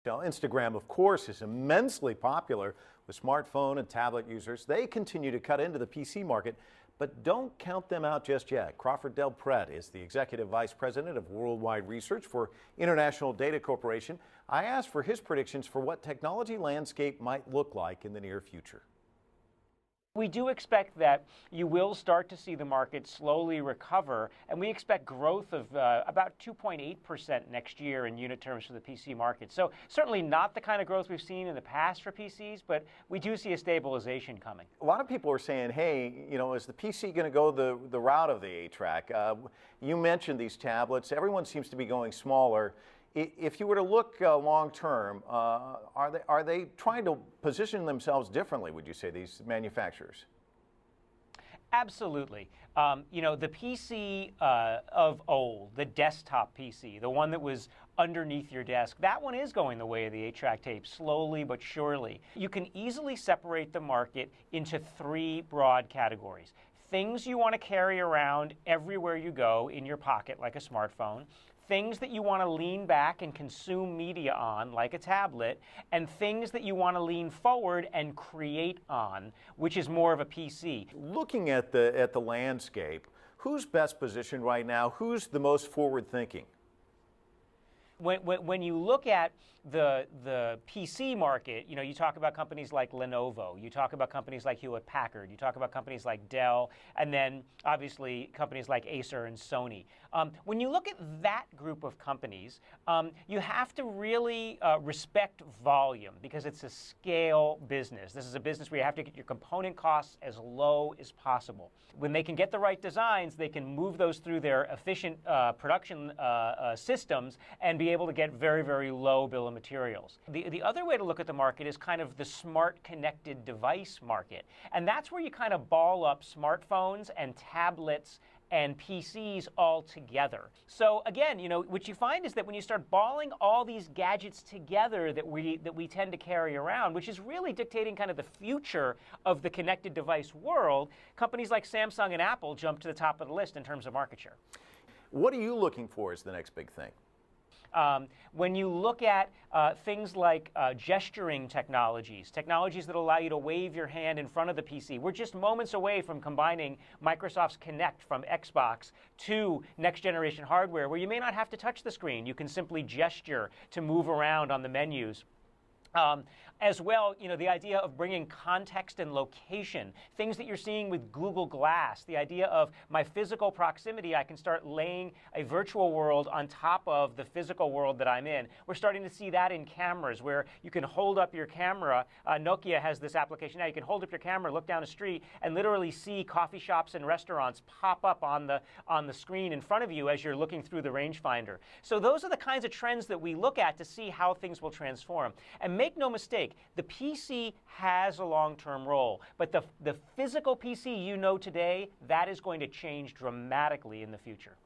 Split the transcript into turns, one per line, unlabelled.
Now, Instagram, of course, is immensely popular with smartphone and tablet users. They continue to cut into the PC market, but don't count them out just yet. Crawford Del Prete is the Executive Vice President of Worldwide Research for International Data Corporation. I asked for his predictions for what technology landscape might look like in the near future.
We do expect that you will start to see the market slowly recover, and we expect growth of about 2.8% next year in unit terms for the PC market. So certainly not the kind of growth we've seen in the past for PCs, but we do see a stabilization coming.
A lot of people are saying, hey, is the PC going to go the route of the 8-track? You mentioned these tablets. Everyone seems to be going smaller. If you were to look long term, are they trying to position themselves differently, would you say, these manufacturers?
Absolutely. The PC of old, the desktop PC, the one that was underneath your desk, that one is going the way of the 8-track tape, slowly but surely. You can easily separate the market into three broad categories. Things you want to carry around everywhere you go in your pocket, like a smartphone. Things that you want to lean back and consume media on, like a tablet, and things that you want to lean forward and create on, which is more of a PC.
Looking at the landscape, who's best positioned right now? Who's the most forward-thinking?
When you look at the PC market, you talk about companies like Lenovo, you talk about companies like Hewlett-Packard, you talk about companies like Dell, and then obviously companies like Acer and Sony. When you look at that group of companies, you have to really respect volume because it's a scale business. This is a business where you have to get your component costs as low as possible. When they can get the right designs, they can move those through their efficient production systems and be able to get very, very low bill of materials. The other way to look at the market is kind of the smart connected device market. And that's where you kind of ball up smartphones and tablets and PCs all together. So again, what you find is that when you start balling all these gadgets together that we tend to carry around, which is really dictating kind of the future of the connected device world, companies like Samsung and Apple jump to the top of the list in terms of market share.
What are you looking for as the next big thing?
When you look at things like gesturing technologies that allow you to wave your hand in front of the PC, we're just moments away from combining Microsoft's Kinect from Xbox to next generation hardware where you may not have to touch the screen. You can simply gesture to move around on the menus. As well, the idea of bringing context and location, things that you're seeing with Google Glass, the idea of my physical proximity, I can start laying a virtual world on top of the physical world that I'm in. We're starting to see that in cameras where you can hold up your camera. Nokia has this application now. You can hold up your camera, look down the street, and literally see coffee shops and restaurants pop up on the screen in front of you as you're looking through the rangefinder. So those are the kinds of trends that we look at to see how things will transform. And make no mistake, the PC has a long-term role, but the physical PC today, that is going to change dramatically in the future.